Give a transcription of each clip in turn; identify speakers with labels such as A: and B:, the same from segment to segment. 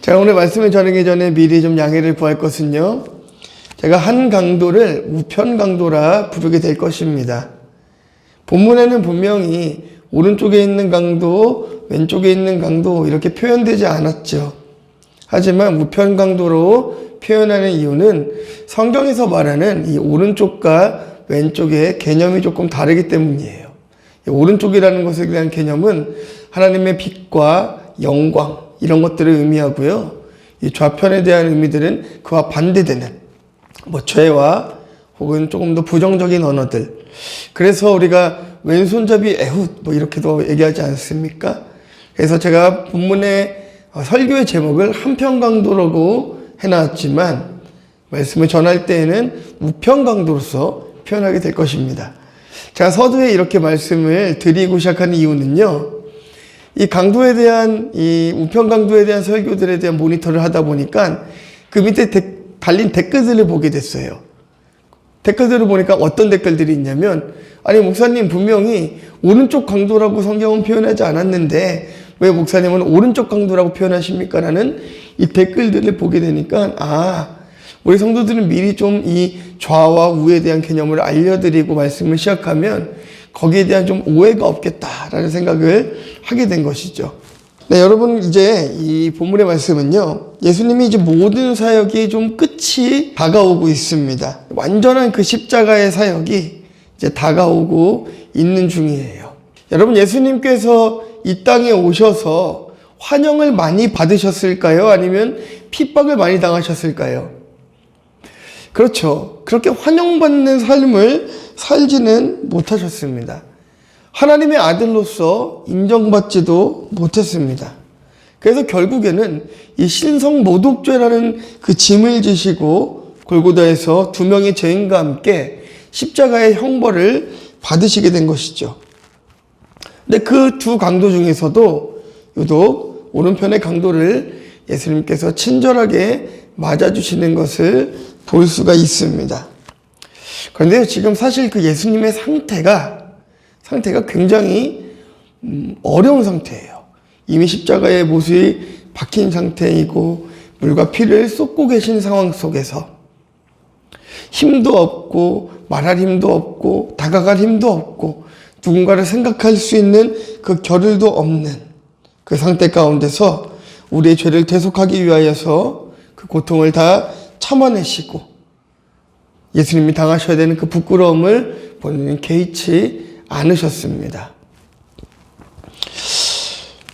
A: 자, 오늘 말씀을 전하기 전에 미리 좀 양해를 구할 것은요, 제가 한 강도를 우편 강도라 부르게 될 것입니다. 본문에는 분명히 오른쪽에 있는 강도, 왼쪽에 있는 강도 이렇게 표현되지 않았죠. 하지만 우편 강도로 표현하는 이유는 성경에서 말하는 이 오른쪽과 왼쪽의 개념이 조금 다르기 때문이에요. 오른쪽이라는 것에 대한 개념은 하나님의 빛과 영광 이런 것들을 의미하고요. 이 좌편에 대한 의미들은 그와 반대되는 죄와 혹은 조금 더 부정적인 언어들. 그래서 우리가 왼손잡이 에훗 이렇게도 얘기하지 않습니까? 그래서 제가 본문의 설교의 제목을 한편강도라고 해놨지만 말씀을 전할 때에는 우편강도로서 표현하게 될 것입니다. 제가 서두에 이렇게 말씀을 드리고 시작하는 이유는요, 이 강도에 대한, 이 우편강도에 대한 설교들에 대한 모니터를 하다 보니까 그 밑에 달린 댓글들을 보게 됐어요. 댓글들을 보니까 어떤 댓글들이 있냐면, 아니 목사님 분명히 오른쪽 강도라고 성경은 표현하지 않았는데 왜 목사님은 오른쪽 강도라고 표현하십니까? 라는 이 댓글들을 보게 되니까 우리 성도들은 미리 좀 이 좌와 우에 대한 개념을 알려드리고 말씀을 시작하면 거기에 대한 좀 오해가 없겠다라는 생각을 하게 된 것이죠. 네, 여러분 이제 이 본문의 말씀은요, 예수님이 이제 모든 사역이 좀 끝이 다가오고 있습니다. 완전한 그 십자가의 사역이 이제 다가오고 있는 중이에요. 여러분, 예수님께서 이 땅에 오셔서 환영을 많이 받으셨을까요? 아니면 핍박을 많이 당하셨을까요? 그렇죠. 그렇게 환영받는 삶을 살지는 못하셨습니다. 하나님의 아들로서 인정받지도 못했습니다. 그래서 결국에는 이 신성모독죄라는 그 짐을 지시고 골고다에서 두 명의 죄인과 함께 십자가의 형벌을 받으시게 된 것이죠. 근데 그 두 강도 중에서도 유독 오른편의 강도를 예수님께서 친절하게 맞아주시는 것을 볼 수가 있습니다. 그런데 지금 사실 그 예수님의 상태가 굉장히 어려운 상태예요. 이미 십자가의 못이 박힌 상태이고 물과 피를 쏟고 계신 상황 속에서 힘도 없고 말할 힘도 없고 다가갈 힘도 없고 누군가를 생각할 수 있는 그 겨를도 없는 그 상태 가운데서 우리의 죄를 대속하기 위하여서 그 고통을 다 참아내시고 예수님이 당하셔야 되는 그 부끄러움을 본인은 개의치 않으셨습니다.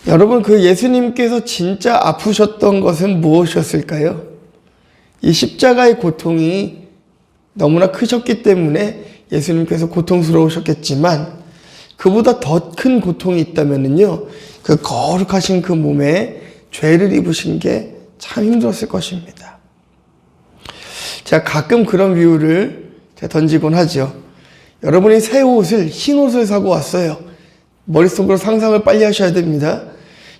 A: 여러분, 그 예수님께서 진짜 아프셨던 것은 무엇이었을까요? 이 십자가의 고통이 너무나 크셨기 때문에 예수님께서 고통스러우셨겠지만 그보다 더 큰 고통이 있다면요, 그 거룩하신 그 몸에 죄를 입으신 게 참 힘들었을 것입니다. 제가 가끔 그런 비유를 제가 던지곤 하죠. 여러분이 새 옷을, 흰 옷을 사고 왔어요. 머릿속으로 상상을 빨리 하셔야 됩니다.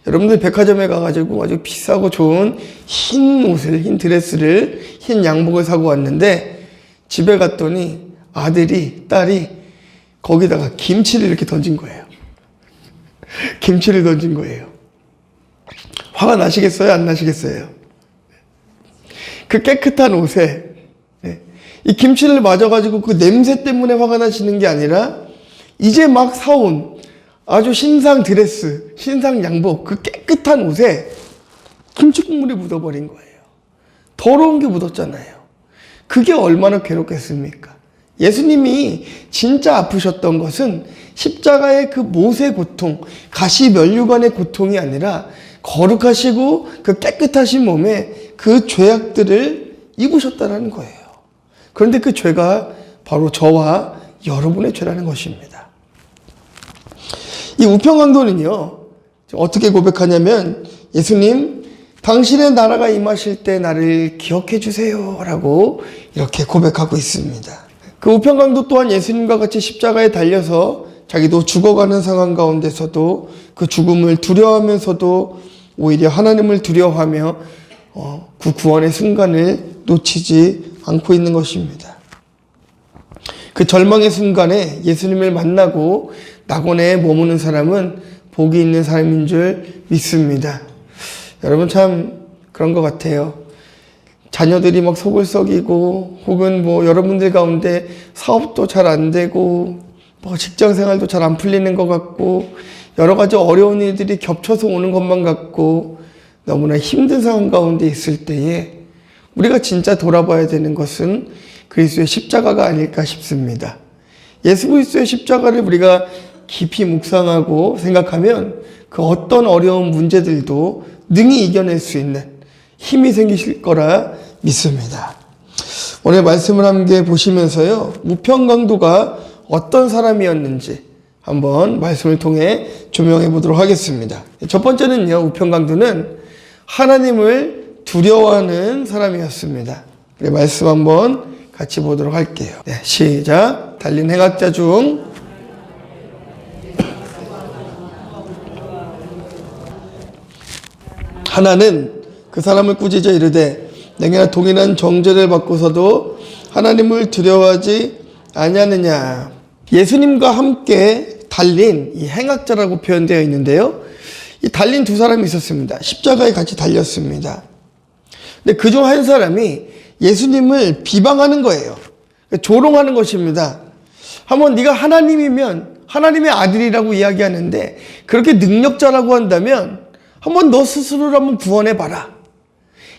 A: 여러분들 백화점에 가가지고 아주 비싸고 좋은 흰 옷을, 흰 드레스를, 흰 양복을 사고 왔는데 집에 갔더니 아들이, 딸이 거기다가 김치를 이렇게 던진 거예요. 김치를 던진 거예요. 화가 나시겠어요? 안 나시겠어요? 그 깨끗한 옷에 이 김치를 맞아가지고 그 냄새 때문에 화가 나시는 게 아니라 이제 막 사온 아주 신상 드레스, 신상 양복, 그 깨끗한 옷에 김치 국물이 묻어버린 거예요. 더러운 게 묻었잖아요. 그게 얼마나 괴롭겠습니까? 예수님이 진짜 아프셨던 것은 십자가의 그 못의 고통, 가시 면류관의 고통이 아니라 거룩하시고 그 깨끗하신 몸에 그 죄악들을 입으셨다는 거예요. 그런데 그 죄가 바로 저와 여러분의 죄라는 것입니다. 이 우편강도는요, 어떻게 고백하냐면, 예수님, 당신의 나라가 임하실 때 나를 기억해 주세요 라고 이렇게 고백하고 있습니다. 그 우편강도 또한 예수님과 같이 십자가에 달려서 자기도 죽어가는 상황 가운데서도 그 죽음을 두려워하면서도 오히려 하나님을 두려워하며 그 구원의 순간을 놓치지 않고 있는 것입니다. 그 절망의 순간에 예수님을 만나고 낙원에 머무는 사람은 복이 있는 사람인 줄 믿습니다. 여러분, 참 그런 것 같아요. 자녀들이 막 속을 썩이고, 혹은 뭐 여러분들 가운데 사업도 잘 안 되고, 뭐 직장 생활도 잘 안 풀리는 것 같고, 여러 가지 어려운 일들이 겹쳐서 오는 것만 같고, 너무나 힘든 상황 가운데 있을 때에 우리가 진짜 돌아봐야 되는 것은 그리스도의 십자가가 아닐까 싶습니다. 예수 그리스도의 십자가를 우리가 깊이 묵상하고 생각하면 그 어떤 어려운 문제들도 능히 이겨낼 수 있는 힘이 생기실 거라 믿습니다. 오늘 말씀을 함께 보시면서요, 우편강도가 어떤 사람이었는지 한번 말씀을 통해 조명해 보도록 하겠습니다. 첫 번째는요, 우편강도는 하나님을 두려워하는 사람이었습니다. 우리 말씀 한번 같이 보도록 할게요. 네, 시작. 달린 행악자 중 하나는 그 사람을 꾸짖어 이르되 내가 동일한 정죄를 받고서도 하나님을 두려워하지 아니하느냐. 예수님과 함께 달린 이 행악자라고 표현되어 있는데요, 이 달린 두 사람이 있었습니다. 십자가에 같이 달렸습니다. 근데 그중 한 사람이 예수님을 비방하는 거예요. 조롱하는 것입니다. 한번 네가 하나님이면 하나님의 아들이라고 이야기하는데 그렇게 능력자라고 한다면 한번 너 스스로를 한번 구원해 봐라.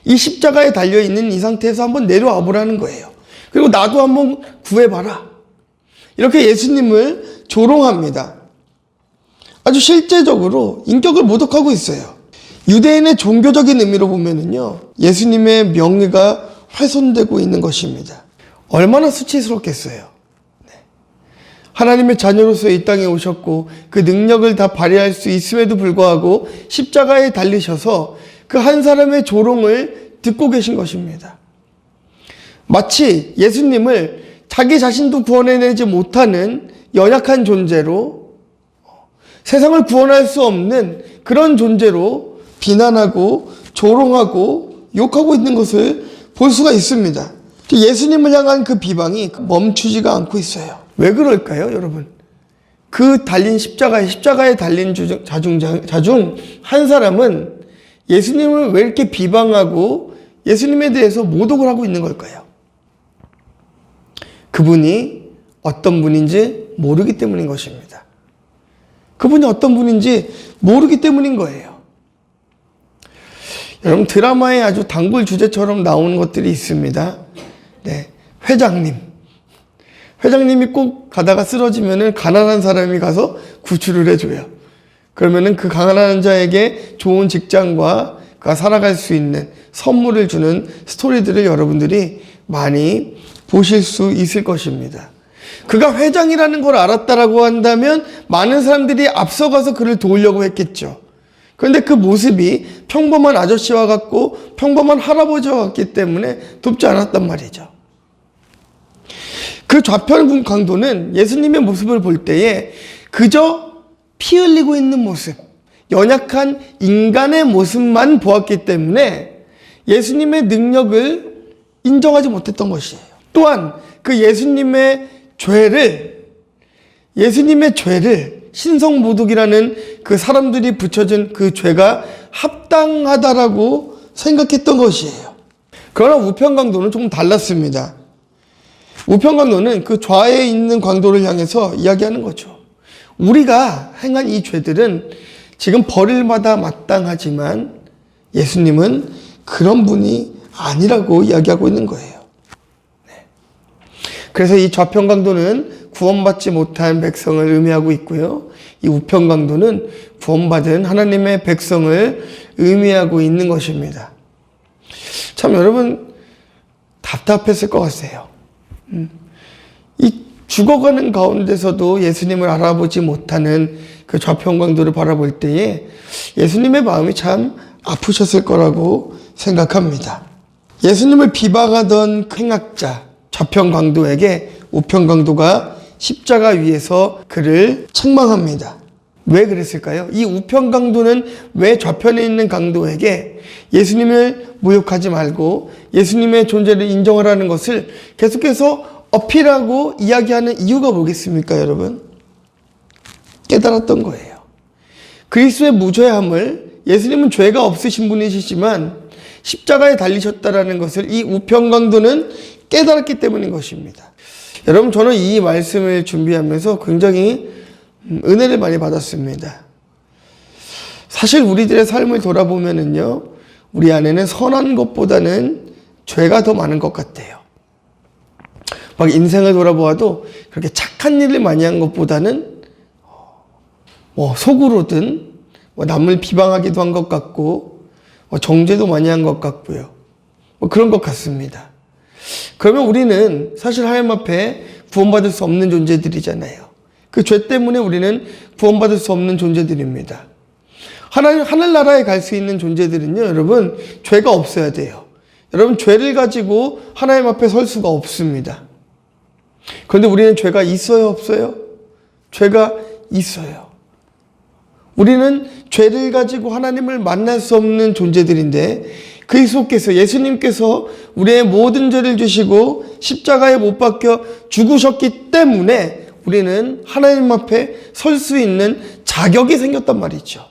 A: 이 십자가에 달려있는 이 상태에서 한번 내려와 보라는 거예요. 그리고 나도 한번 구해봐라. 이렇게 예수님을 조롱합니다. 아주 실제적으로 인격을 모독하고 있어요. 유대인의 종교적인 의미로 보면은요, 예수님의 명예가 훼손되고 있는 것입니다. 얼마나 수치스럽겠어요. 하나님의 자녀로서 이 땅에 오셨고 그 능력을 다 발휘할 수 있음에도 불구하고 십자가에 달리셔서 그 한 사람의 조롱을 듣고 계신 것입니다. 마치 예수님을 자기 자신도 구원해내지 못하는 연약한 존재로, 세상을 구원할 수 없는 그런 존재로 비난하고 조롱하고 욕하고 있는 것을 볼 수가 있습니다. 예수님을 향한 그 비방이 멈추지가 않고 있어요. 왜 그럴까요, 여러분? 그 달린 십자가에 달린 자 중 한 사람은 예수님을 왜 이렇게 비방하고 예수님에 대해서 모독을 하고 있는 걸까요? 그분이 어떤 분인지 모르기 때문인 것입니다. 그분이 어떤 분인지 모르기 때문인 거예요. 여러분, 드라마에 아주 단골 주제처럼 나오는 것들이 있습니다. 네, 회장님이 꼭 가다가 쓰러지면은 가난한 사람이 가서 구출을 해줘요. 그러면은 그 가난한 자에게 좋은 직장과 그가 살아갈 수 있는 선물을 주는 스토리들을 여러분들이 많이 보실 수 있을 것입니다. 그가 회장이라는 걸 알았다라고 한다면 많은 사람들이 앞서가서 그를 도우려고 했겠죠. 그런데 그 모습이 평범한 아저씨와 같고 평범한 할아버지와 같기 때문에 돕지 않았단 말이죠. 그 좌편 강도는 예수님의 모습을 볼 때에 그저 피 흘리고 있는 모습, 연약한 인간의 모습만 보았기 때문에 예수님의 능력을 인정하지 못했던 것이에요. 또한 그 예수님의 죄를 신성모독이라는 그 사람들이 붙여준 그 죄가 합당하다라고 생각했던 것이에요. 그러나 우편강도는 조금 달랐습니다. 우편강도는 그 좌에 있는 강도를 향해서 이야기하는 거죠. 우리가 행한 이 죄들은 지금 벌을마다 마땅하지만 예수님은 그런 분이 아니라고 이야기하고 있는 거예요. 그래서 이 좌편강도는 구원받지 못한 백성을 의미하고 있고요, 이 우편강도는 구원받은 하나님의 백성을 의미하고 있는 것입니다. 참 여러분 답답했을 것 같아요. 이 죽어가는 가운데서도 예수님을 알아보지 못하는 그 좌편강도를 바라볼 때에 예수님의 마음이 참 아프셨을 거라고 생각합니다. 예수님을 비방하던 행악자 좌편강도에게 우편강도가 십자가 위에서 그를 책망합니다. 왜 그랬을까요? 이 우편강도는 왜 좌편에 있는 강도에게 예수님을 모욕하지 말고 예수님의 존재를 인정하라는 것을 계속해서 어필하고 이야기하는 이유가 뭐겠습니까, 여러분? 깨달았던 거예요. 그리스도의 무죄함을, 예수님은 죄가 없으신 분이시지만 십자가에 달리셨다라는 것을 이 우편강도는 깨달았기 때문인 것입니다. 여러분, 저는 이 말씀을 준비하면서 굉장히 은혜를 많이 받았습니다. 사실 우리들의 삶을 돌아보면은요, 우리 안에는 선한 것보다는 죄가 더 많은 것 같아요. 막 인생을 돌아보아도 그렇게 착한 일을 많이 한 것보다는 속으로든 남을 비방하기도 한 것 같고 정죄도 많이 한 것 같고요. 그런 것 같습니다. 그러면 우리는 사실 하나님 앞에 구원받을 수 없는 존재들이잖아요. 그 죄 때문에 우리는 구원받을 수 없는 존재들입니다. 하늘나라에 갈 수 있는 존재들은요, 여러분, 죄가 없어야 돼요. 여러분, 죄를 가지고 하나님 앞에 설 수가 없습니다. 그런데 우리는 죄가 있어요, 없어요? 죄가 있어요. 우리는 죄를 가지고 하나님을 만날 수 없는 존재들인데, 그리스도께서, 예수님께서 우리의 모든 죄를 주시고 십자가에 못 박혀 죽으셨기 때문에 우리는 하나님 앞에 설 수 있는 자격이 생겼단 말이죠.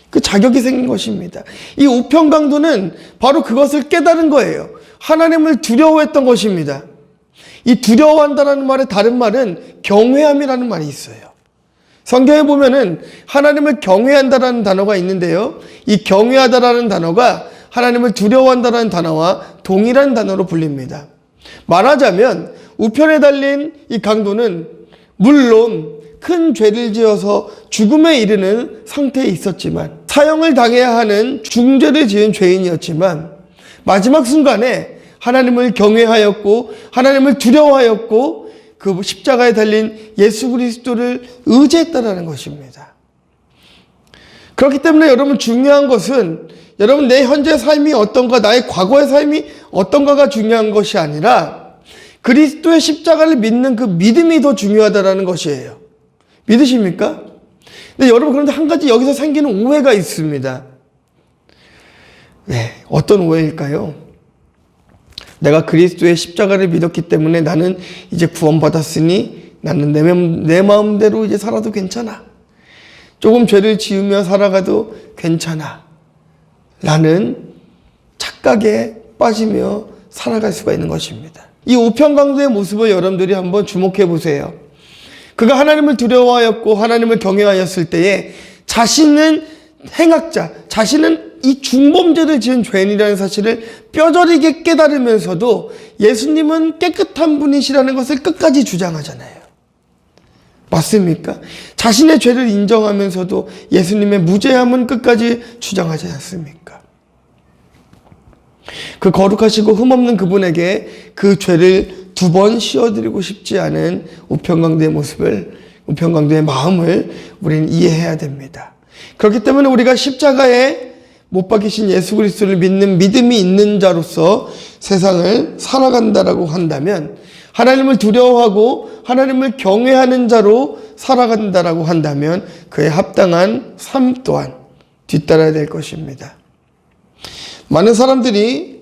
A: 그 자격이 생긴 것입니다. 이 우편강도는 바로 그것을 깨달은 거예요. 하나님을 두려워했던 것입니다. 이 두려워한다는 말의 다른 말은 경외함이라는 말이 있어요. 성경에 보면은 하나님을 경외한다라는 단어가 있는데요. 이 경외하다라는 단어가 하나님을 두려워한다라는 단어와 동일한 단어로 불립니다. 말하자면 우편에 달린 이 강도는 물론 큰 죄를 지어서 죽음에 이르는 상태에 있었지만, 사형을 당해야 하는 중죄를 지은 죄인이었지만, 마지막 순간에 하나님을 경외하였고 하나님을 두려워하였고 그 십자가에 달린 예수 그리스도를 의지했다라는 것입니다. 그렇기 때문에 여러분, 중요한 것은 여러분 내 현재 삶이 어떤가, 나의 과거의 삶이 어떤가가 중요한 것이 아니라 그리스도의 십자가를 믿는 그 믿음이 더 중요하다라는 것이에요. 믿으십니까? 근데 여러분, 그런데 한 가지 여기서 생기는 오해가 있습니다. 네, 어떤 오해일까요? 내가 그리스도의 십자가를 믿었기 때문에 나는 이제 구원받았으니 나는 내 마음대로 이제 살아도 괜찮아. 조금 죄를 지으며 살아가도 괜찮아. 라는 착각에 빠지며 살아갈 수가 있는 것입니다. 이 우편강도의 모습을 여러분들이 한번 주목해 보세요. 그가 하나님을 두려워하였고 하나님을 경외하였을 때에 자신은 행악자, 자신은 이 중범죄를 지은 죄인이라는 사실을 뼈저리게 깨달으면서도 예수님은 깨끗한 분이시라는 것을 끝까지 주장하잖아요. 맞습니까? 자신의 죄를 인정하면서도 예수님의 무죄함은 끝까지 주장하지 않습니까? 그 거룩하시고 흠없는 그분에게 그 죄를 2번 씌워드리고 싶지 않은 우편강도의 모습을, 우편강도의 마음을 우리는 이해해야 됩니다. 그렇기 때문에 우리가 십자가에 못 박히신 예수 그리스도를 믿는 믿음이 있는 자로서 세상을 살아간다라고 한다면, 하나님을 두려워하고 하나님을 경외하는 자로 살아간다라고 한다면 그에 합당한 삶 또한 뒤따라야 될 것입니다. 많은 사람들이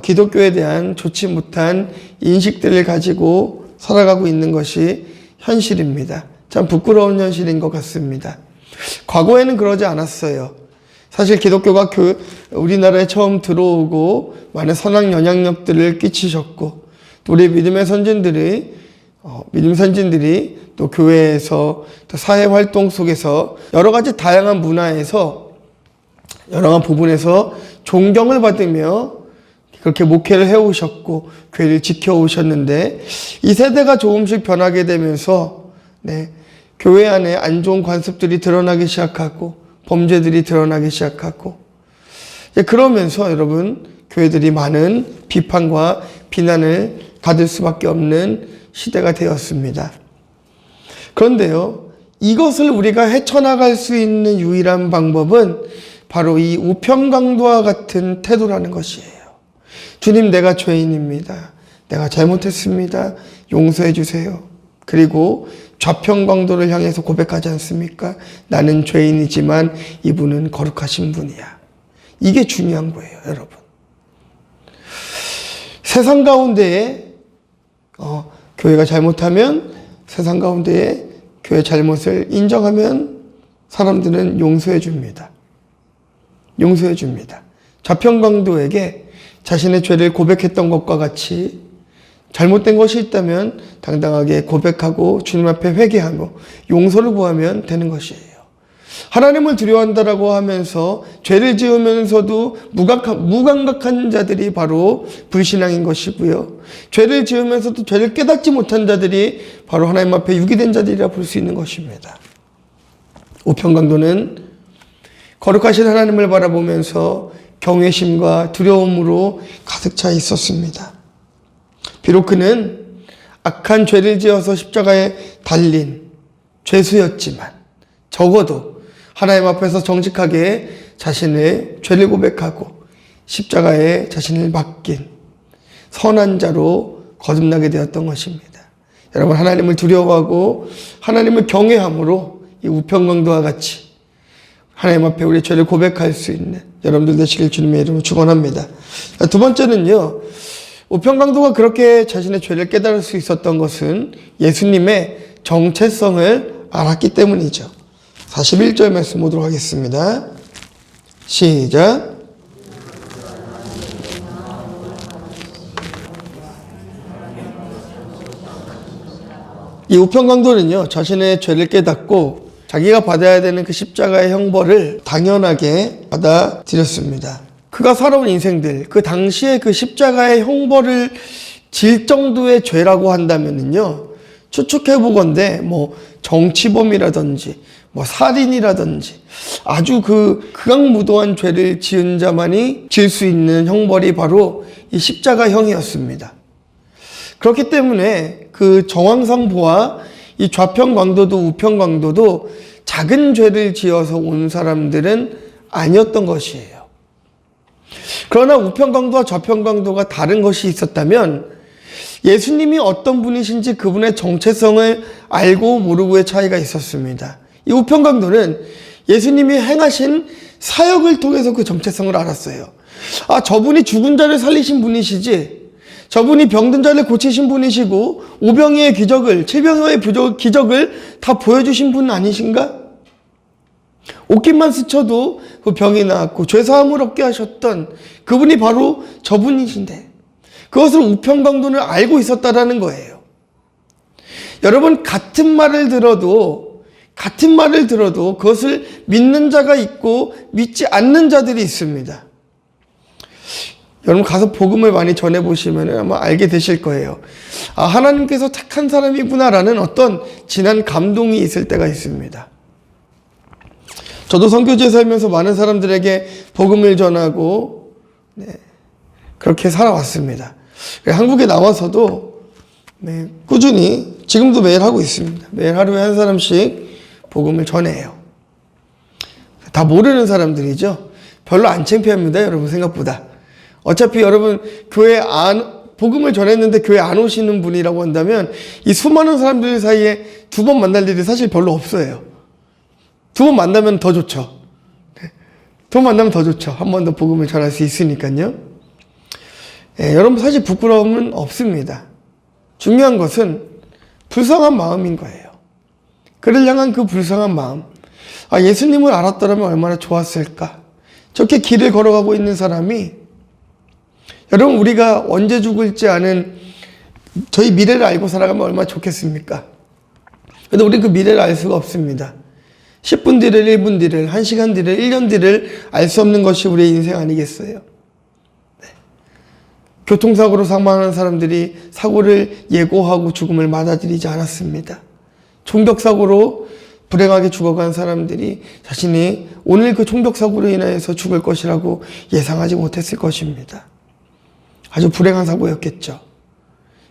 A: 기독교에 대한 좋지 못한 인식들을 가지고 살아가고 있는 것이 현실입니다. 참 부끄러운 현실인 것 같습니다. 과거에는 그러지 않았어요. 사실 기독교가 우리나라에 처음 들어오고 많은 선악 영향력들을 끼치셨고, 또 우리 믿음의 선진들이 또 교회에서 또 사회 활동 속에서 여러 가지 다양한 문화에서 여러 부분에서 존경을 받으며 그렇게 목회를 해오셨고 교회를 지켜오셨는데, 이 세대가 조금씩 변하게 되면서 교회 안에 안 좋은 관습들이 드러나기 시작하고 범죄들이 드러나기 시작하고, 그러면서 여러분, 교회들이 많은 비판과 비난을 받을 수밖에 없는 시대가 되었습니다. 그런데요, 이것을 우리가 헤쳐나갈 수 있는 유일한 방법은 바로 이 우편강도와 같은 태도라는 것이에요. 주님, 내가 죄인입니다. 내가 잘못했습니다. 용서해 주세요. 그리고 좌편강도를 향해서 고백하지 않습니까? 나는 죄인이지만 이분은 거룩하신 분이야. 이게 중요한 거예요, 여러분. 세상 가운데에 교회가 잘못하면 세상 가운데에 교회 잘못을 인정하면 사람들은 용서해 줍니다. 용서해 줍니다. 좌편광도에게 자신의 죄를 고백했던 것과 같이 잘못된 것이 있다면 당당하게 고백하고 주님 앞에 회개하고 용서를 구하면 되는 것이에요. 하나님을 두려워한다라고 하면서 죄를 지으면서도 무감각한 자들이 바로 불신앙인 것이고요. 죄를 지으면서도 죄를 깨닫지 못한 자들이 바로 하나님 앞에 유기된 자들이라 볼 수 있는 것입니다. 우편강도는 거룩하신 하나님을 바라보면서 경외심과 두려움으로 가득 차 있었습니다. 비록 그는 악한 죄를 지어서 십자가에 달린 죄수였지만 적어도 하나님 앞에서 정직하게 자신의 죄를 고백하고 십자가에 자신을 맡긴 선한 자로 거듭나게 되었던 것입니다. 여러분, 하나님을 두려워하고 하나님을 경외함으로 이 우편강도와 같이 하나님 앞에 우리의 죄를 고백할 수 있는 여러분들 되시길 주님의 이름으로 축원합니다. 두 번째는요, 우편강도가 그렇게 자신의 죄를 깨달을 수 있었던 것은 예수님의 정체성을 알았기 때문이죠. 41절 말씀 보도록 하겠습니다. 시작. 이 우편강도는요, 자신의 죄를 깨닫고 자기가 받아야 되는 그 십자가의 형벌을 당연하게 받아들였습니다. 그가 살아온 인생들, 그 당시에 그 십자가의 형벌을 질 정도의 죄라고 한다면요, 추측해보건대 정치범이라든지 살인이라든지 아주 극악무도한 죄를 지은 자만이 질 수 있는 형벌이 바로 이 십자가형이었습니다. 그렇기 때문에 그 정황상보와 이 좌편광도도 우편광도도 작은 죄를 지어서 온 사람들은 아니었던 것이에요. 그러나 우편광도와 좌편광도가 다른 것이 있었다면 예수님이 어떤 분이신지 그분의 정체성을 알고 모르고의 차이가 있었습니다. 이 우편광도는 예수님이 행하신 사역을 통해서 그 정체성을 알았어요. 아, 저분이 죽은 자를 살리신 분이시지, 저분이 병든 자를 고치신 분이시고 오병이의 기적을, 칠병이의 기적을 다 보여주신 분 아니신가? 옷깃만 스쳐도 그 병이 나았고 죄사함을 얻게 하셨던 그분이 바로 저분이신데 그것을 우편광도는 알고 있었다라는 거예요. 여러분, 같은 말을 들어도 그것을 믿는 자가 있고 믿지 않는 자들이 있습니다. 여러분, 가서 복음을 많이 전해보시면 아마 알게 되실 거예요. 아, 하나님께서 택한 사람이구나라는 어떤 진한 감동이 있을 때가 있습니다. 저도 선교지에 살면서 많은 사람들에게 복음을 전하고 그렇게 살아왔습니다. 한국에 나와서도 꾸준히 지금도 매일 하고 있습니다. 매일 하루에 한 사람씩 복음을 전해요. 다 모르는 사람들이죠. 별로 안 창피합니다, 여러분, 생각보다. 어차피 여러분 복음을 전했는데 교회 안 오시는 분이라고 한다면 이 수많은 사람들 사이에 두 번 만날 일이 사실 별로 없어요. 두 번 만나면 더 좋죠. 두 번 만나면 더 좋죠. 한 번 더 복음을 전할 수 있으니까요. 여러분, 사실 부끄러움은 없습니다. 중요한 것은 불쌍한 마음인 거예요. 그를 향한 그 불쌍한 마음. 아, 예수님을 알았더라면 얼마나 좋았을까. 저렇게 길을 걸어가고 있는 사람이, 여러분, 우리가 언제 죽을지 아는 저희 미래를 알고 살아가면 얼마나 좋겠습니까? 근데 우리는 그 미래를 알 수가 없습니다. 10분 뒤를, 1분 뒤를, 1시간 뒤를, 1년 뒤를 알 수 없는 것이 우리의 인생 아니겠어요? 교통사고로 사망하는 사람들이 사고를 예고하고 죽음을 맞아들이지 않았습니다. 총격사고로 불행하게 죽어간 사람들이 자신이 오늘 그 총격사고로 인하여서 죽을 것이라고 예상하지 못했을 것입니다. 아주 불행한 사고였겠죠.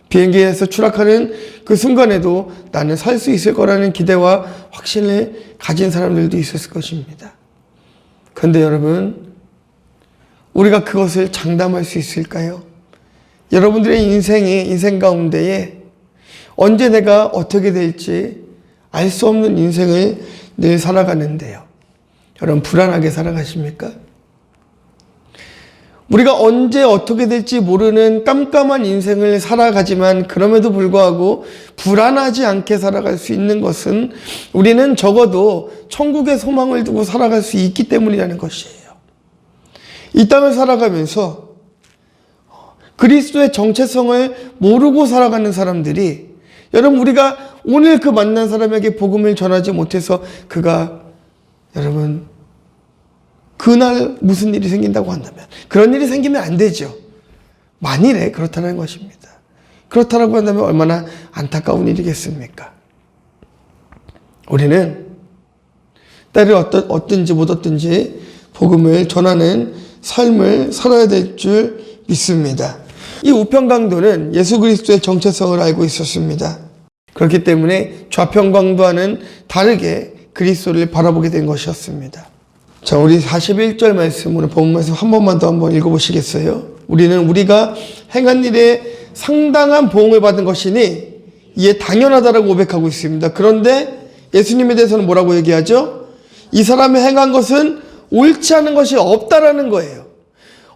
A: 비행기에서 추락하는 그 순간에도 나는 살 수 있을 거라는 기대와 확신을 가진 사람들도 있었을 것입니다. 그런데 여러분, 우리가 그것을 장담할 수 있을까요? 여러분들의 인생 가운데에 언제 내가 어떻게 될지 알 수 없는 인생을 늘 살아가는데요. 여러분, 불안하게 살아가십니까? 우리가 언제 어떻게 될지 모르는 깜깜한 인생을 살아가지만 그럼에도 불구하고 불안하지 않게 살아갈 수 있는 것은 우리는 적어도 천국의 소망을 두고 살아갈 수 있기 때문이라는 것이에요. 이 땅을 살아가면서 그리스도의 정체성을 모르고 살아가는 사람들이, 여러분, 우리가 오늘 그 만난 사람에게 복음을 전하지 못해서 그가, 여러분, 그날 무슨 일이 생긴다고 한다면, 그런 일이 생기면 안 되죠. 만일에 그렇다는 것입니다. 그렇다라고 한다면 얼마나 안타까운 일이겠습니까? 우리는 때를 얻든지 못 얻든지 복음을 전하는 삶을 살아야 될 줄 믿습니다. 이 우편강도는 예수 그리스도의 정체성을 알고 있었습니다. 그렇기 때문에 좌편강도와는 다르게 그리스도를 바라보게 된 것이었습니다. 자, 우리 41절 말씀, 오늘 본문 말씀 한 번만 더 한번 읽어보시겠어요? 우리는 우리가 행한 일에 상당한 보응을 받은 것이니 이에 당연하다라고 고백하고 있습니다. 그런데 예수님에 대해서는 뭐라고 얘기하죠? 이 사람이 행한 것은 옳지 않은 것이 없다라는 거예요.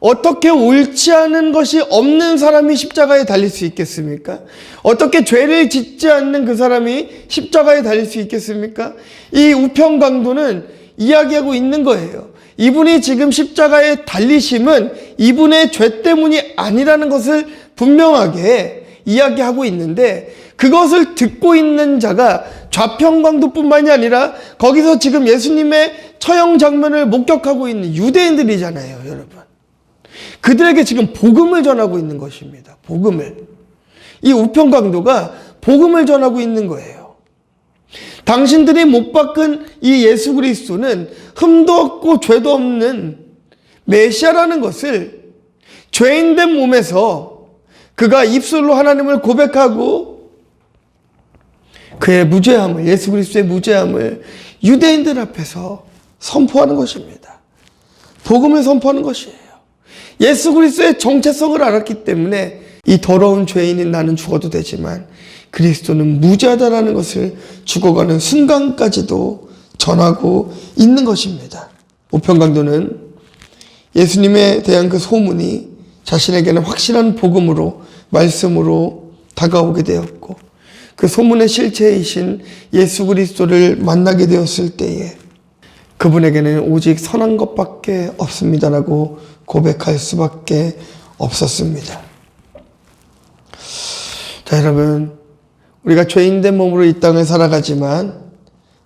A: 어떻게 옳지 않은 것이 없는 사람이 십자가에 달릴 수 있겠습니까? 어떻게 죄를 짓지 않는 그 사람이 십자가에 달릴 수 있겠습니까? 이 우편강도는 이야기하고 있는 거예요. 이분이 지금 십자가에 달리심은 이분의 죄 때문이 아니라는 것을 분명하게 이야기하고 있는데, 그것을 듣고 있는 자가 좌편강도뿐만이 아니라 거기서 지금 예수님의 처형 장면을 목격하고 있는 유대인들이잖아요, 여러분. 그들에게 지금 복음을 전하고 있는 것입니다. 복음을. 이 우편강도가 복음을 전하고 있는 거예요. 당신들이 못 박은 이 예수 그리스도는 흠도 없고 죄도 없는 메시아라는 것을 죄인된 몸에서 그가 입술로 하나님을 고백하고 그의 무죄함을, 예수 그리스도의 무죄함을 유대인들 앞에서 선포하는 것입니다. 복음을 선포하는 것이에요. 예수 그리스도의 정체성을 알았기 때문에 이 더러운 죄인인 나는 죽어도 되지만 그리스도는 무죄하다라는 것을 죽어가는 순간까지도 전하고 있는 것입니다. 우편강도는 예수님에 대한 그 소문이 자신에게는 확실한 복음으로, 말씀으로 다가오게 되었고, 그 소문의 실체이신 예수 그리스도를 만나게 되었을 때에 그분에게는 오직 선한 것밖에 없습니다라고 고백할 수밖에 없었습니다. 자, 여러분, 우리가 죄인된 몸으로 이 땅을 살아가지만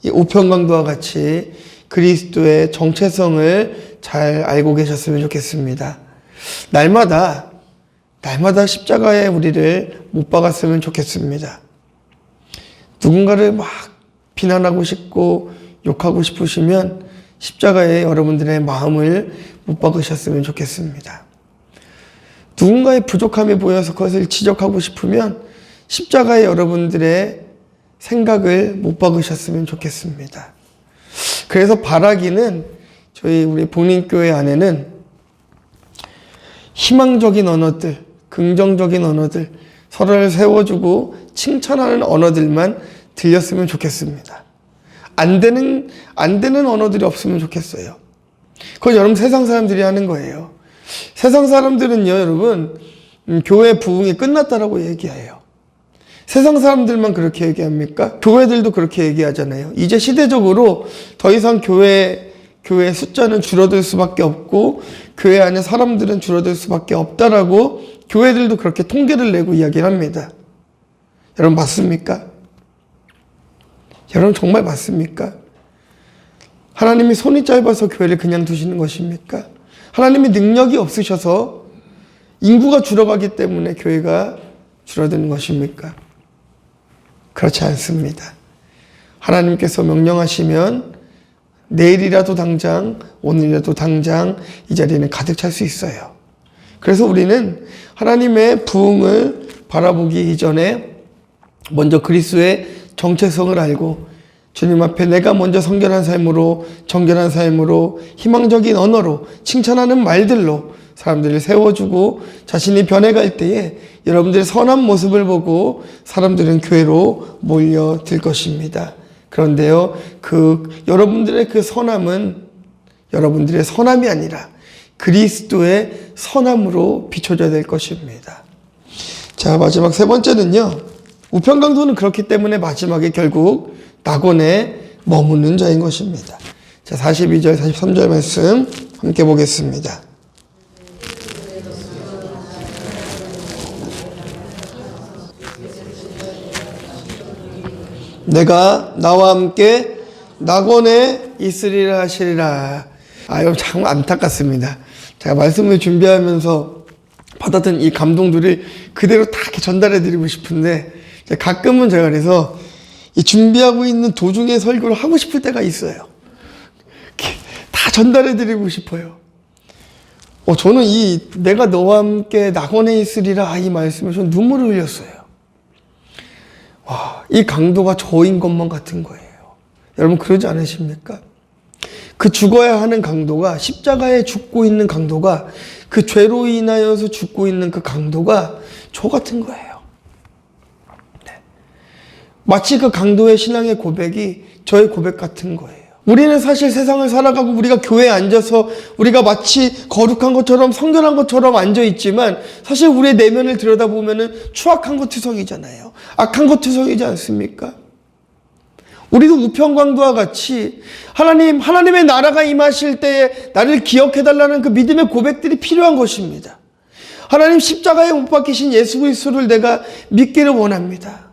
A: 이 우편강도와 같이 그리스도의 정체성을 잘 알고 계셨으면 좋겠습니다. 날마다 십자가에 우리를 못 박았으면 좋겠습니다. 누군가를 막 비난하고 싶고 욕하고 싶으시면 십자가에 여러분들의 마음을 못 박으셨으면 좋겠습니다. 누군가의 부족함이 보여서 그것을 지적하고 싶으면 십자가에 여러분들의 생각을 못 박으셨으면 좋겠습니다. 그래서 바라기는 우리 복림교회 안에는 희망적인 언어들, 긍정적인 언어들, 서로를 세워주고 칭찬하는 언어들만 들렸으면 좋겠습니다. 안 되는 언어들이 없으면 좋겠어요. 그건 여러분 세상 사람들이 하는 거예요. 세상 사람들은요, 여러분, 교회 부흥이 끝났다라고 얘기해요. 세상 사람들만 그렇게 얘기합니까? 교회들도 그렇게 얘기하잖아요. 이제 시대적으로 더 이상 교회 숫자는 줄어들 수밖에 없고 교회 안에 사람들은 줄어들 수밖에 없다라고 교회들도 그렇게 통계를 내고 이야기를 합니다. 여러분 맞습니까? 여러분 정말 맞습니까? 하나님이 손이 짧아서 교회를 그냥 두시는 것입니까? 하나님이 능력이 없으셔서 인구가 줄어가기 때문에 교회가 줄어드는 것입니까? 그렇지 않습니다. 하나님께서 명령하시면 내일이라도 당장, 오늘이라도 당장 이 자리는 가득 찰 수 있어요. 그래서 우리는 하나님의 부흥을 바라보기 이전에 먼저 그리스도의 정체성을 알고 주님 앞에 내가 먼저 성결한 삶으로, 정결한 삶으로, 희망적인 언어로, 칭찬하는 말들로 사람들을 세워주고 자신이 변해갈 때에 여러분들의 선한 모습을 보고 사람들은 교회로 몰려들 것입니다. 그런데요, 여러분들의 그 선함은 여러분들의 선함이 아니라 그리스도의 선함으로 비춰져야 될 것입니다. 자, 마지막 세 번째는요, 우편강도는 그렇기 때문에 마지막에 결국 낙원에 머무는 자인 것입니다. 자, 42절, 43절 말씀 함께 보겠습니다. 내가 나와 함께 낙원에 있으리라 하시리라. 여러분 참 안타깝습니다. 제가 말씀을 준비하면서 받았던 이 감동들을 그대로 다 이렇게 전달해 드리고 싶은데 가끔은 제가 그래서 이 준비하고 있는 도중에 설교를 하고 싶을 때가 있어요. 다 전달해 드리고 싶어요. 저는 이 내가 너와 함께 낙원에 있으리라 이 말씀에 저는 눈물을 흘렸어요. 이 강도가 저인 것만 같은 거예요. 여러분 그러지 않으십니까? 그 죽어야 하는 강도가, 십자가에 죽고 있는 강도가, 그 죄로 인하여서 죽고 있는 그 강도가 저 같은 거예요. 네. 마치 그 강도의 신앙의 고백이 저의 고백 같은 거예요. 우리는 사실 세상을 살아가고 우리가 교회에 앉아서 우리가 마치 거룩한 것처럼 성결한 것처럼 앉아있지만 사실 우리의 내면을 들여다보면 추악한 것 투성이잖아요. 악한 것 투성이지 않습니까? 우리도 우편광도와 같이 하나님의 나라가 임하실 때에 나를 기억해달라는 그 믿음의 고백들이 필요한 것입니다. 하나님 십자가에 못 박히신 예수 그리스도를 내가 믿기를 원합니다.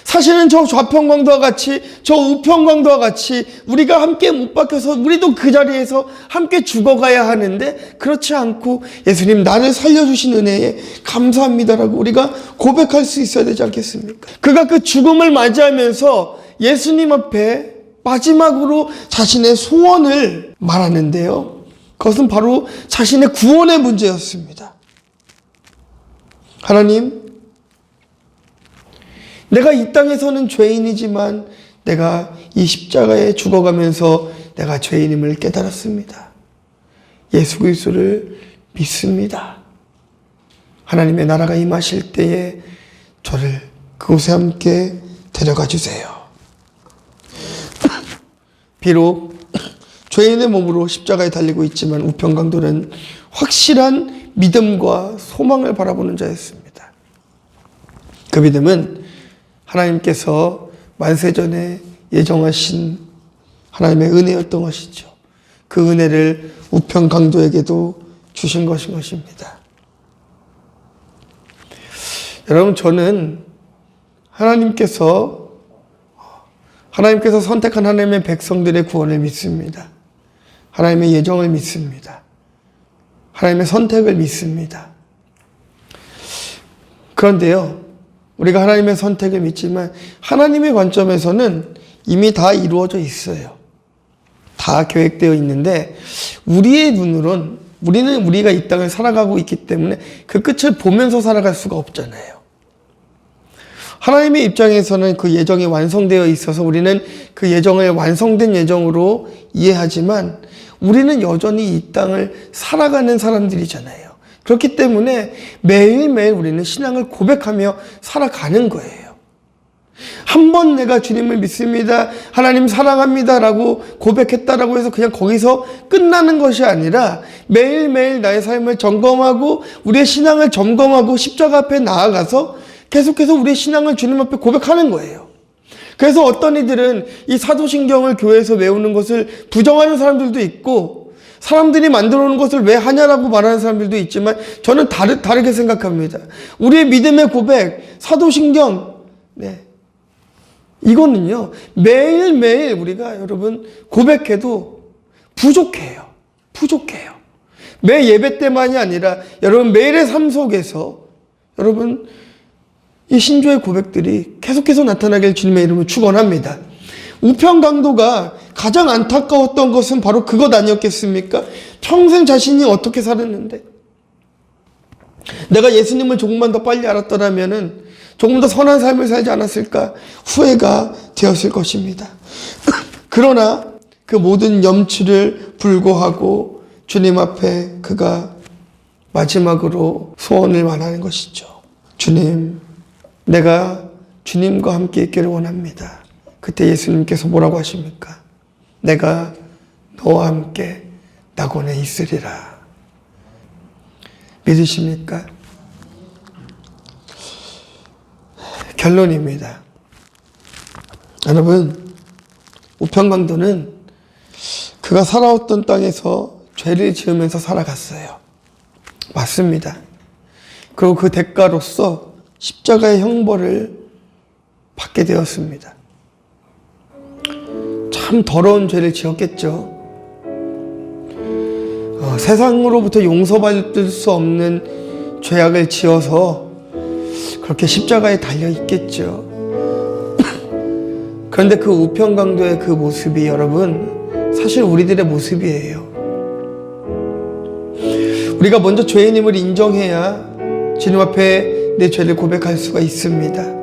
A: 사실은 저 좌편광도와 같이 저 우편광도와 같이 우리가 함께 못 박혀서 우리도 그 자리에서 함께 죽어가야 하는데 그렇지 않고 예수님 나를 살려주신 은혜에 감사합니다라고 우리가 고백할 수 있어야 되지 않겠습니까? 그가 그 죽음을 맞이하면서 예수님 앞에 마지막으로 자신의 소원을 말하는데요. 그것은 바로 자신의 구원의 문제였습니다. 하나님, 내가 이 땅에서는 죄인이지만 내가 이 십자가에 죽어가면서 내가 죄인임을 깨달았습니다. 예수 그리스도를 믿습니다. 하나님의 나라가 임하실 때에 저를 그곳에 함께 데려가 주세요. 비록 죄인의 몸으로 십자가에 달리고 있지만 우편강도는 확실한 믿음과 소망을 바라보는 자였습니다. 그 믿음은 하나님께서 만세전에 예정하신 하나님의 은혜였던 것이죠. 그 은혜를 우편강도에게도 주신 것인 것입니다. 여러분 저는 하나님께서 선택한 하나님의 백성들의 구원을 믿습니다. 하나님의 예정을 믿습니다. 하나님의 선택을 믿습니다. 그런데요, 우리가 하나님의 선택을 믿지만 하나님의 관점에서는 이미 다 이루어져 있어요. 다 계획되어 있는데 우리의 눈으론 우리가 이 땅을 살아가고 있기 때문에 그 끝을 보면서 살아갈 수가 없잖아요. 하나님의 입장에서는 그 예정이 완성되어 있어서 우리는 그 예정을 완성된 예정으로 이해하지만 우리는 여전히 이 땅을 살아가는 사람들이잖아요. 그렇기 때문에 매일매일 우리는 신앙을 고백하며 살아가는 거예요. 한 번 내가 주님을 믿습니다, 하나님 사랑합니다 라고 고백했다라고 해서 그냥 거기서 끝나는 것이 아니라 매일매일 나의 삶을 점검하고 우리의 신앙을 점검하고 십자가 앞에 나아가서 계속해서 우리의 신앙을 주님 앞에 고백하는 거예요. 그래서 어떤 이들은 이 사도신경을 교회에서 외우는 것을 부정하는 사람들도 있고 사람들이 만들어 놓은 것을 왜 하냐라고 말하는 사람들도 있지만 저는 다르게 생각합니다. 우리의 믿음의 고백, 사도신경, 이거는요 매일매일 우리가 여러분 고백해도 부족해요. 매 예배 때만이 아니라 여러분 매일의 삶 속에서 여러분 이 신조의 고백들이 계속해서 나타나길 주님의 이름으로 축원합니다. 우편강도가 가장 안타까웠던 것은 바로 그것 아니었겠습니까? 평생 자신이 어떻게 살았는데 내가 예수님을 조금만 더 빨리 알았더라면 조금 더 선한 삶을 살지 않았을까 후회가 되었을 것입니다. 그러나 그 모든 염치를 불고하고 주님 앞에 그가 마지막으로 소원을 말하는 것이죠. 주님, 내가 주님과 함께 있기를 원합니다. 그때 예수님께서 뭐라고 하십니까? 내가 너와 함께 낙원에 있으리라. 믿으십니까? 결론입니다. 여러분, 우편강도는 그가 살아왔던 땅에서 죄를 지으면서 살아갔어요. 맞습니다. 그리고 그 대가로서 십자가의 형벌을 받게 되었습니다. 참 더러운 죄를 지었겠죠. 세상으로부터 용서받을 수 없는 죄악을 지어서 그렇게 십자가에 달려 있겠죠. 그런데 그 우편강도의 그 모습이 여러분 사실 우리들의 모습이에요. 우리가 먼저 죄인임을 인정해야 주님 앞에 내 죄를 고백할 수가 있습니다.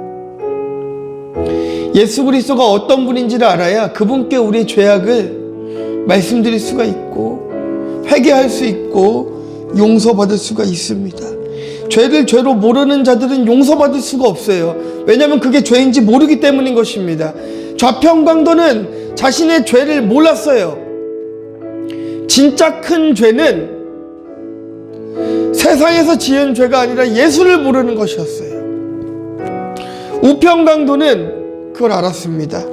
A: 예수 그리스도가 어떤 분인지를 알아야 그분께 우리의 죄악을 말씀드릴 수가 있고 회개할 수 있고 용서받을 수가 있습니다. 죄를 죄로 모르는 자들은 용서받을 수가 없어요. 왜냐하면 그게 죄인지 모르기 때문인 것입니다. 좌편강도는 자신의 죄를 몰랐어요. 진짜 큰 죄는 세상에서 지은 죄가 아니라 예수를 모르는 것이었어요. 우편강도는 그걸 알았습니다.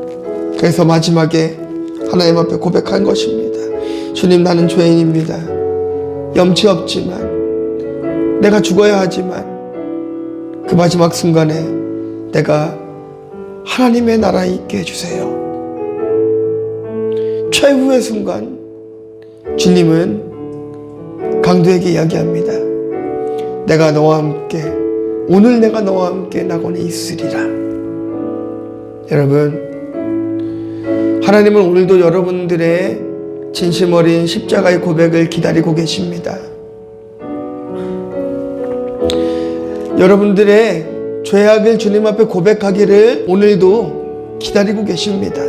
A: 그래서 마지막에 하나님 앞에 고백한 것입니다. 주님, 나는 죄인입니다. 염치 없지만 내가 죽어야 하지만 그 마지막 순간에 내가 하나님의 나라에 있게 해주세요. 최후의 순간 주님은 강도에게 이야기합니다. 내가 너와 함께, 오늘 내가 너와 함께 낙원에 있으리라. 여러분, 하나님은 오늘도 여러분들의 진심 어린 십자가의 고백을 기다리고 계십니다. 여러분들의 죄악을 주님 앞에 고백하기를 오늘도 기다리고 계십니다.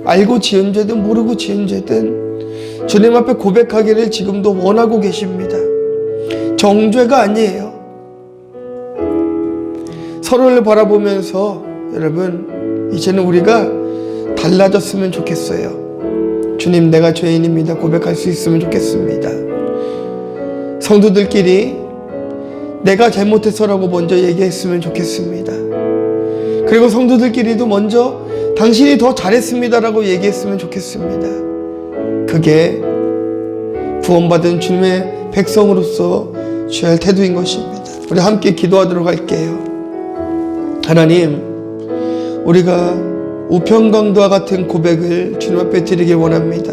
A: 알고 지은 죄든 모르고 지은 죄든 주님 앞에 고백하기를 지금도 원하고 계십니다. 정죄가 아니에요. 서로를 바라보면서 여러분, 이제는 우리가 달라졌으면 좋겠어요. 주님, 내가 죄인입니다. 고백할 수 있으면 좋겠습니다. 성도들끼리 내가 잘못해서라고 먼저 얘기했으면 좋겠습니다. 그리고 성도들끼리도 먼저 당신이 더 잘했습니다라고 얘기했으면 좋겠습니다. 그게 구원받은 주님의 백성으로서 취해야 할 태도인 것입니다. 우리 함께 기도하도록 할게요. 하나님, 우리가 우편강도와 같은 고백을 주님 앞에 드리길 원합니다.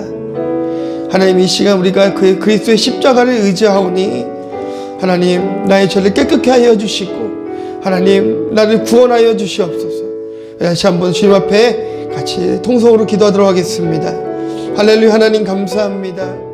A: 하나님, 이 시간 우리가 그리스도의 십자가를 의지하오니 하나님, 나의 죄를 깨끗게 하여 주시고 하나님, 나를 구원하여 주시옵소서. 다시 한번 주님 앞에 같이 통성으로 기도하도록 하겠습니다. 할렐루야. 하나님 감사합니다.